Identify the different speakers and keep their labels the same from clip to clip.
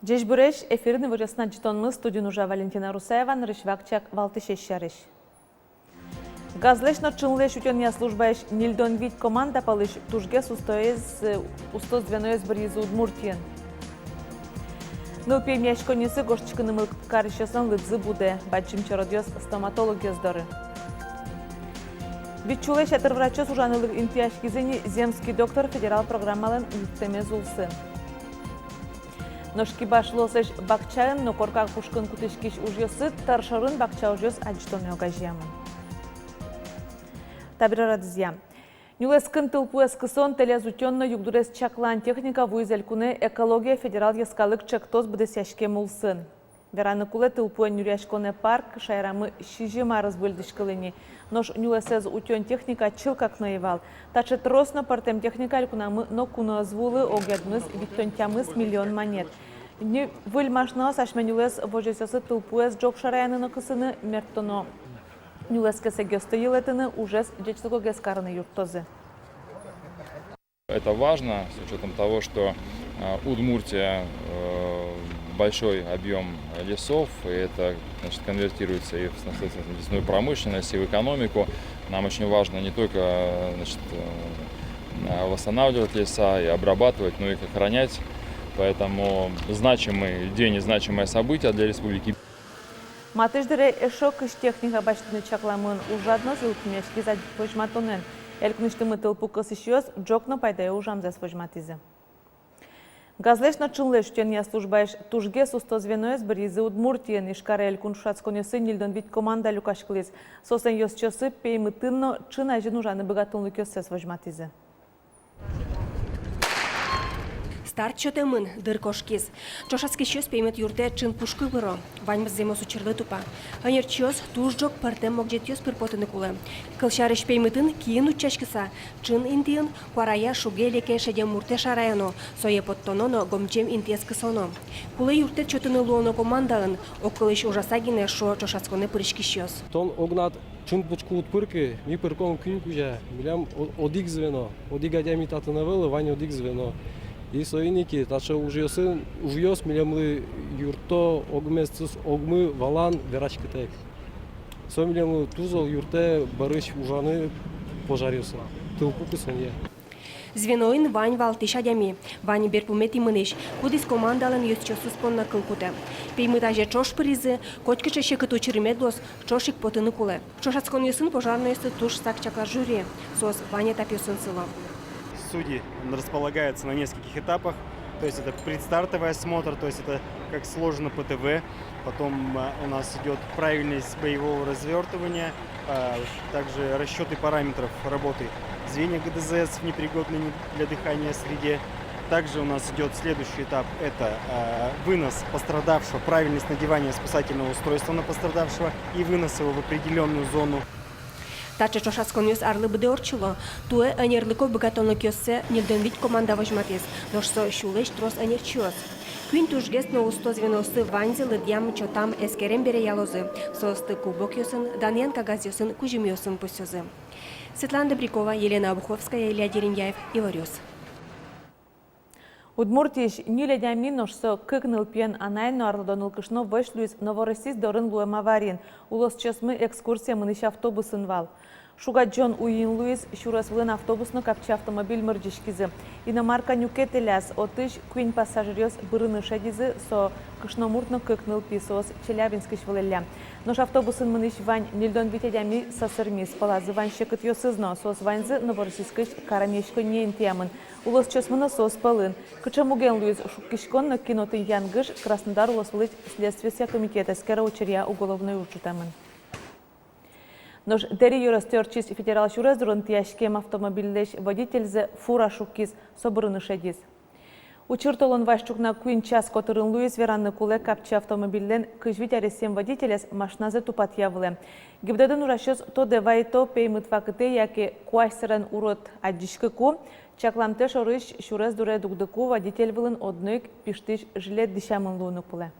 Speaker 1: Жежбүреш эфирин вырысына житонмы студионужа Валентина Русаева нарышвакчак валтышещарыш. Газлеш ночынлеш утенья службаеш нильдон вид команда палыш тужге сустоез устоз двеноез бризу Удмуртиен. Нылпей мяшконесы гошчыкыны мылкарышесан лыдзы буде, бачим чародиос стоматология здоры. Вичулеш атыр врачос ужанылык интияшкизени земский доктор федерал программалын юттемез улсын. Ношки башлосеш бакчаын, но коркак пушкын кутышкиш ужьосы, таршарын бакча ужьос аджтоны огажьямын. Табирара дызья. Нюлескын тылпу эскысон телезутённо югдурес чаклан техника вуизелькуне экология федерал яскалык чактоз будес яшке мулсын. Вераны куле тылпу нюряшконе парк шайрамы шижима разбыльдышкалыни. Нож нюлесез утён техника чыл как наевал. Таче тросно партем техника алькунамы но куно звулы огядмыз виктонтямыз миллион монет. Не выльмашно сашменюлес вожесясы тылпуэс джок шараяны кысыны мертоно. Нюлескесе гёстоилетыны ужес джечтыго гескарны юртозы.
Speaker 2: Это важно с учетом того, что Удмуртия большой объем лесов, и это, значит, конвертируется и в лесную промышленность, и в экономику. Нам очень важно не только, значит, восстанавливать леса и обрабатывать, но и их охранять. Поэтому значимый день и значимое событие для республики.
Speaker 1: Матыждыре эшок иш техника баштыны чакламын ужадно зылпмешки за вожматонен. Элькныштымы тылпу кысышёс джокно пайдае ужамзас вожматизы. Газлеш начынлеш тенья службаеш тужге сустозвеноес бризы Удмуртиен ишкаре элькун шацконесы нильдон вид команда люкашклиз. Сосен ёс чосы пеймытынно чын ажын ужаны богатынлы кёссес вожматизы.
Speaker 3: Старт чотемын дыр кошкиз. Чошацкий щось пеймет юрте чин пушкы выро. Ваньмыз земос учерлы тупа. Анер чос тужжок партем могжет ёс пырпотыны кулы. Кылшарыш пеймытын киин учачкыса. Чин индиын куарая шугеле кешедем мурте шараяно. Сое подтононо гомчем интескысоно. Кулы юрте чотыны луоно командаын. Окылыш ужасагине шо чошацконе пырышки щос.
Speaker 4: Тон огнат чин пучку утпырки, ми пырком кюнкужа. Милям одик звено. Одига дями татынавылы, вань одик звено. И союзники, таче ужьёс милямлы юрто огместус огмы валан верачкытек. Со милямлы тузол юрте барыш ужаны пожарился. Тылпу кысынье.
Speaker 3: Звеноин вань валтыша дями. Вань берпумети мыныш. Кудис командалын ёс чосус понна кылкуте. Пеймытаже чош призы, кочкыча щекыту чиримедлос, чошик потыны куле. Чошацкон ёсын пожарныйсы туш сакчаклар жюри. Сос Ваня тапёсын сыло.
Speaker 5: Судьи располагаются на нескольких этапах, то есть это предстартовый осмотр, то есть это как сложено ПТВ, потом у нас идет правильность боевого развертывания, также расчеты параметров работы звенья ГДЗС в непригодной для дыхания среде. Также у нас идет следующий этап, это вынос пострадавшего, правильность надевания спасательного устройства на пострадавшего и вынос его в определенную зону.
Speaker 3: Таче чошацкон ёс арлы быды орчыло. Туэ анерлыко богатонлык ёссе нильден вид команда вожматез. Ношсо шулеш трос анерчиос. Кюн тужгес но усто звеносы ваньзы лыдьям чотам эскерем бере ялозы. Состы кубок ёсын, Даньян Кагаз ёсын, кужим ёсын пусёзы. Светлана Добрякова, Елена Обуховская, Илья Дереньяев, Иворёс.
Speaker 1: Удмуртиш ниледями ношсо кыкныл пьен анайно арлодоныл кышно вышлюз Новороссийск дорын луэм аварин. Улос чесмы экскурсия мыныш автобусын вал. Шуга Джон Уин Луис шурас вылын автобусно капча автомобиль мырджишкизы. Иномарка нюкетеляс отыш куин пассажирёс бырыны шадизы со кышно муртно кыкныл писос Челябинскиш вылылля. Нош автобусын мыныш вань нильдон витедями сасырмис палазы вань щекыт ёсызно сос ваньзы Новороссийскиш карамешко не интиямын. Улос чесмына сос палын. Кычамуген Луис шуккишкон на кинотын янгыш Краснодар улос вылыть следствия комитета скера учерья уголовной учетамын. Нож дери юрастёрчис федерал шурез дурантияшкем автомобильлеш водительзе фура шуккиз собырыны шедиз. Учыртолон вашчукна куин час которын Луис веранны куле капча автомобиллен кыжвит аресем водителес машназе тупат явле. Гибдадын урашёс то девайто пеймыт вакыте яке куайсыран урот аджишкы ку, чакламте шорыш шурез дуре дугдыку водитель вылын однык пиштиш жилет дишамын луны куле.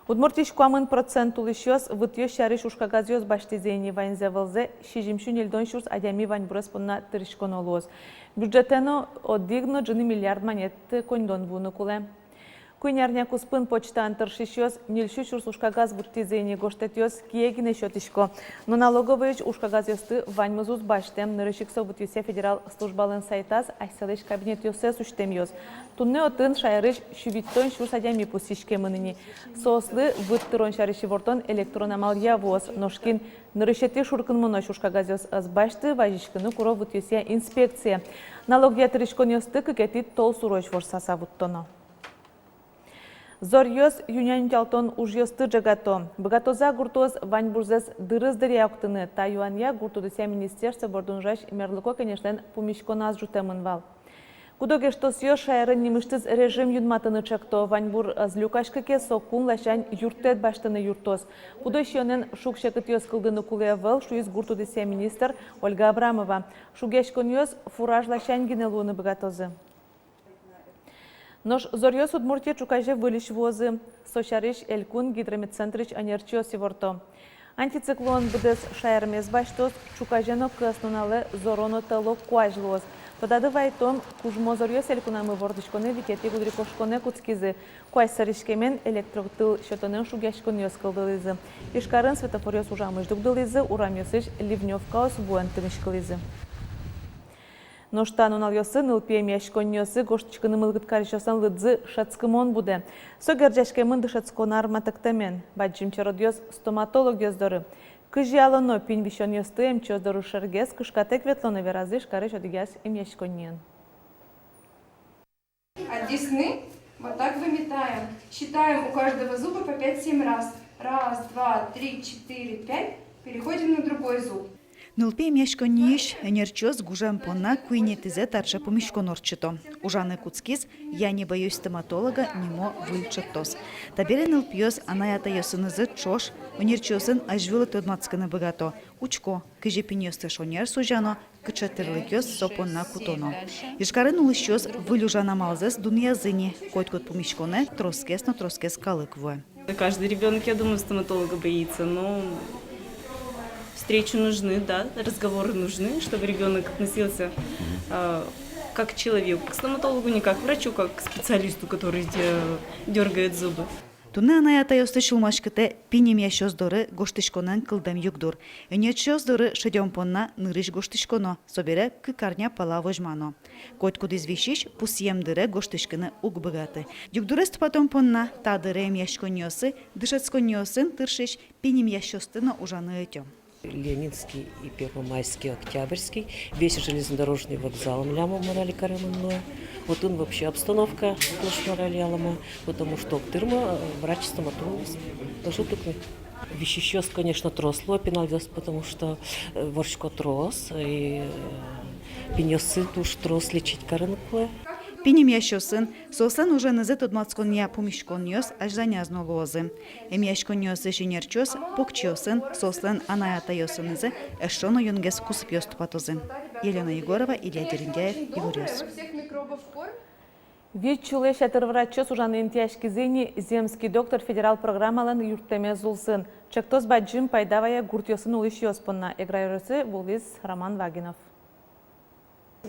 Speaker 1: Удмуртиш куамын процент улышёс вытьёс шарыш ушкагазёс баштизейни ваньзе вылзе шижимшу нельдон шурс адями вань брос понна тырышкон олуоз. Бюджетено одигно джыны миллиард монет коньдон вуны куле. Куйнярня куспын почтан тыршищёс, нильщуч ушкагаз буртизейни гоштетёс, киегине счетишко. Но налоговыч ушкагаз ёсты ваньмызуз баштем, нырышиксо бутюсе федерал службалын сайтаз, айселыш кабинет ёсе суштем ёс. Тунне отын шайрыш шубиттон шурсадями пусишке мыныни. Сослы выттырон шарыши вортон электронамал явоз, ношкин нырышети шуркын мынош ушкагаз ёс азбашты, важишкыны куро бутюсе инспекция. Налог ятырышкон ёсты кыкетит тол суроч ворсаса буттоно. Зорьёс юнянтялтон ужьёсты джагато. Богатоза гуртоз ваньбурзес дырыздыри яктыны. Та юанья гуртудыся министерство бордунжаш мерлыко, конечно, пумишконаз жутемынвал. Кудогештос ё шайрын немыштыз режим юнматыны чакто. Ваньбур злюкашкаке сокун лашань юртет баштыны юртоз. Кудойшёнен шукшекыт ёс кылдыны кулевел, шуиз гуртудыся министр Ольга Абрамова. Шугешкон ёс фураж лашань генелуны богатозы. Нож зорьёс Удмуртия чукаже вылиш возы, сощарыш элькун гидрометцентрыч анерчио сиворто. Антициклон будес шайрмез баштос, чукажено кыснуналы зороно тыло куажлоз. Тодады вайтом кужмо зорьёс элькунамы вордышконы викети гудрикошконы куцкизы, куайсарышкемен электроктыл шотонен шугешкон ёс кылдылызы. Ишкарын светофорёс ужамыш дугдылызы, урамёсыш ливнёвкаос буэнтымышкылызы. Ноштан уналёсы нылпием яшконёсы гоштычкыны мылгыткарышосан лыдзы шацкымон буде. Согерджашкемын дышацконар матактамен. Баджимчародёс стоматолог ёздоры. Кыжи алоно пинь вишон ёсты эмчёздору шергес кышкатек ветлоны веразы шкарыш одигяс им яшконьен.
Speaker 6: От десны вот так выметаем. Считаем у каждого зуба по 5-7 раз. Раз, два, три, 4, 5. Переходим на другой зуб.
Speaker 7: Нылпе мешкониш энерчоз гужам понна куинетизе тарша помешконорчито. Ужаны куцкиз, я не боюсь стоматолога, немо выльчатос. Табере нылпьёз анаята ёсынызы чош, энерчозын ажвылы тодмацканы богато. Учко, кыжи пиньёсты шонер сужано, кычатырлыкёз сопонна кутоно. Ишкарын улышчоз вылюжана малзес дуньязыни, койткот помешконе троскес на троскес калыквы.
Speaker 8: Каждый ребенок, я думаю, стоматолога боится, но встречи нужны, да, разговоры нужны, чтобы ребенок относился как к человеку, к стоматологу, не как к врачу, как к специалисту, который дергает зубы.
Speaker 7: Туне анаята ёсты шулмашкыте пинем ящоздоры гоштышконан кылдам югдур. Энерчоздоры шедём понна нырыш гоштышконо, собере кыкарня пала вожмано. Койткуд извещиш пусьемдыре гоштышкыны угбыгаты. Югдурыст потом понна тадырем яшконёсы, дышацконёсын тыршиш пинем ящостыно ужаны этё.
Speaker 9: Ленинский и Первомайский, Октябрьский, весь железнодорожный вокзал млямо морали караманное. Вот он вообще обстановка тоже морали алама, потому что тырма врач-стоматолог тоже такой. Вещещёс, конечно, трос лопинал вез, потому что ворчко трос и пенёсы туш трос лечить каранкуе.
Speaker 7: Пинем ящосын, сосан уже назет отмацкония помешконьос, аж занязно лозы. Яшконьос ишинерчос, покчосын, сослен анаята йосынызе, эшоно юнгес куспьёст патозы. Елена Егорова, Илья Дерендяев, Игорёс.
Speaker 1: Вичулы шатырврачос ужаны интияшкизыни земский доктор федерал программалан юрттеме зулсын. Чактос баджим пайдавая гуртьосын улыш ёспонна. Играйрысы Булвиз Роман Вагинов.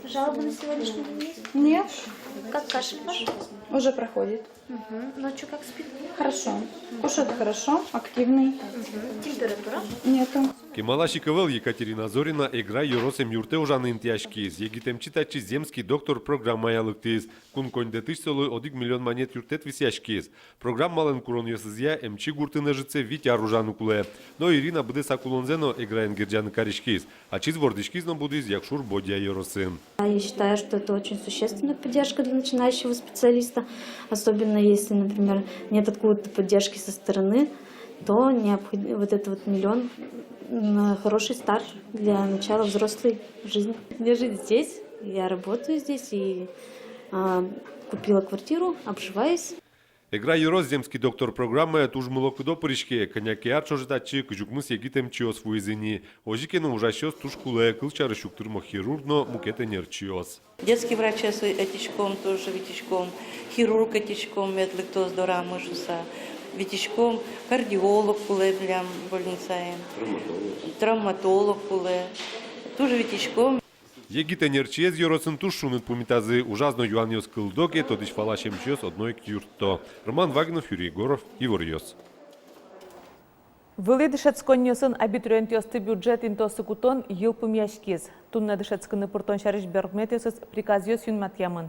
Speaker 10: Жалобы на сегодняшний день есть?
Speaker 11: Нет.
Speaker 10: Как кашель ваш?
Speaker 11: Уже проходит.
Speaker 10: Ночью как спит?
Speaker 11: Хорошо. Кушает хорошо, активный.
Speaker 10: Температура?
Speaker 11: Нету.
Speaker 12: Кемалашиковел Екатерина Зорина игра юросем юрте ужаны интияшкиз. Егитем читачи земский доктор программа ялыктиз. Кун кондетыш солой 1 миллион монет юртет висяшкиз. Программален курон ёсызя эмчи гурты нажице витя ружану куле. Но Ирина буде сакулонзено играен герджаны каришкиз. А чиз вордышкизно будиз якшур бодя юросым.
Speaker 10: Я считаю, что это очень существенная поддержка для начинающего специалиста. Особенно если, например, нет откуда-то поддержки со стороны, то необходим вот этот вот миллион на хороший старт для начала взрослой жизни. Я жить здесь, я работаю здесь и купила квартиру, обживаюсь.
Speaker 12: Игра юрос земский доктор программы туж молоко до поришке, коняки арчо ждачи, кжукмыс егитем чиос фуизини. Ожикену ужащос туж куле, кылчары шуктырмо хирургно мукете нерчиос.
Speaker 13: Детский врач этичком тоже, витичком, хирург этичком, медлектоз дора мышуса, витичком, кардиолог куле для больницы, травматолог куле, тоже витичком.
Speaker 12: Егите нерчез йоросын тушшунын пумитазы ужазно юаньос кылдоке, тодыш фалашемчёс одной кюрто. Роман Вагнов, Юрий Егоров, Иворьос.
Speaker 1: Вылы дышецконнёсын абитуриентёсты бюджет интосы кутон йылпым яшкиз. Тунна дышецкыны пыртон шарыш бергметёсыз приказёс юнмат ямын.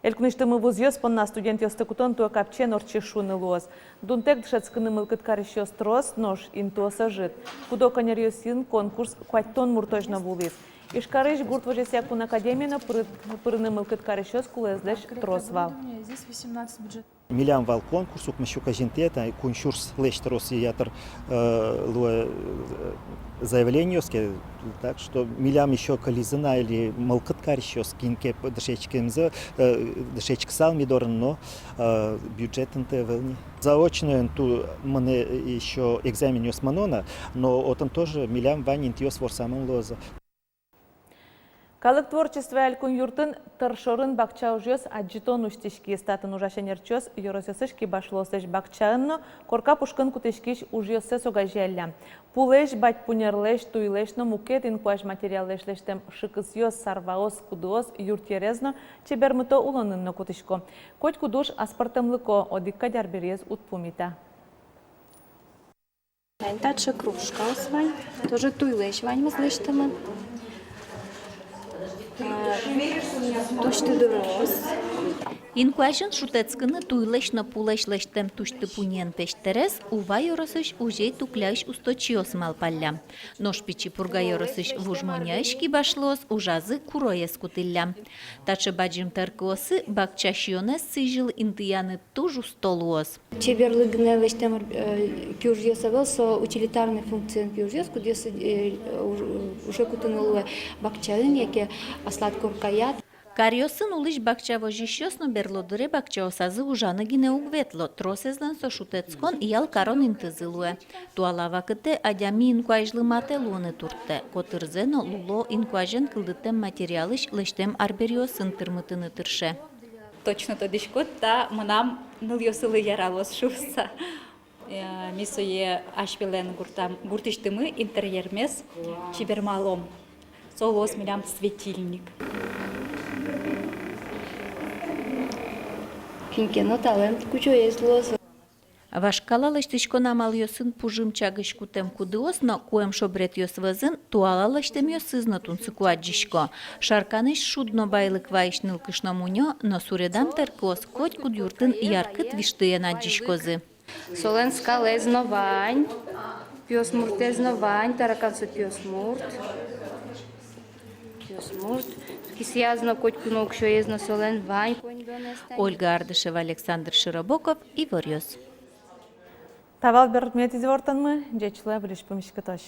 Speaker 1: Элькныштымы вузёс понна студент ёсты кутон туа капчен орчешуны луоз. Дунтек дышецкыны мылкыт карыщёс трос нож интоса жит. Кудо конерёсин конкурс кваттон муртожна вулиз. Ишкарыш гурт вожесяк кун академина пырыны мылкыт карыщёс кулездеш трос вал.
Speaker 11: Здесь 18 бюджет.
Speaker 14: Милям вал конкурсу, мы еще каждый конкурс лечь рос ятор заявление, так что милям еще колизна или малкаткар еще скинке дышечкемза дышечк сал мидорн, но бюджетен те велни. Заочно ту мне еще экзамен с манона, но отом тоже милям ванин тиос ворсамон лоза.
Speaker 1: Калык творчество әлкун юртын тыршорын бакча ужёс аджитон уштишки статын ужашенерчёс yorosёсышки башлосыш бакчаынно корка пушкын кутышкиш ужёсы согажелля. Пулеш бать пунерлеш туйлешно мукетин куаш материалешлештем шыкысёс сарваос кудуос юртерезно чебермыто уланынно кутышко. Коть кудуш аспартымлыко одикка дярберез утпумита.
Speaker 11: Дальше кружка свань. Тоже туйлеш вань мазлештамы. Тушты дорос.
Speaker 15: Инкуашын шутецкыны туйлешно пулешлештем тушты пунен пештерес, ува yorosыш уже тукляш усточиос малпалля. Ношпичи пурга yorosыш вужмоняшки башлос, ужазы куроес кутылля. Таче баджим теркосы бакчашионес сыжил интияны тужу столуос.
Speaker 10: Чеберлыгне лештем пюржёсавел со утилитарный функцион пюржёс, кудес уже кутынулы бакчаын, яке аслат куркаят.
Speaker 15: Кариосын улыш бакча вожищёсно берлодыре бакча осазы ужаны гине угветло, тросезлен со шутецкон иял карон интызылуе. Туалава кыте адями инкуажлы мателуны туртте, котырзено луло инкуажен кылдытем материалыш лештем арбериосын тырмытыны тырше.
Speaker 16: Точно тодышкот та манам нылйосылы яралос шуса. Мисое ашпилен гуртыштымы интерьермес чибермалом. Солос милям светильник.
Speaker 10: Кинкено талент кучо езлос.
Speaker 15: Вашкала лештышко намал йосын пужым чагыш кутем кудыос, но куем шобрет йос вазын, туала лештем йосызно тунцыкуаджишко. Шарканыш шудно байлык вайш нылкышно муньо, но суредам теркос, коть куд юртын яркыт виштыен аджишкозы.
Speaker 10: Солен скалезно вань, пиосмуртезно вань, таракансо пиосмурт. Пиосмурт. Кисязно коть кунок шоезно солен вань.
Speaker 15: Ольга Ардышева, Александр Широбоков, Иворьос.
Speaker 1: Тавал бертмет извортанмы, дечла бриш помещика тош.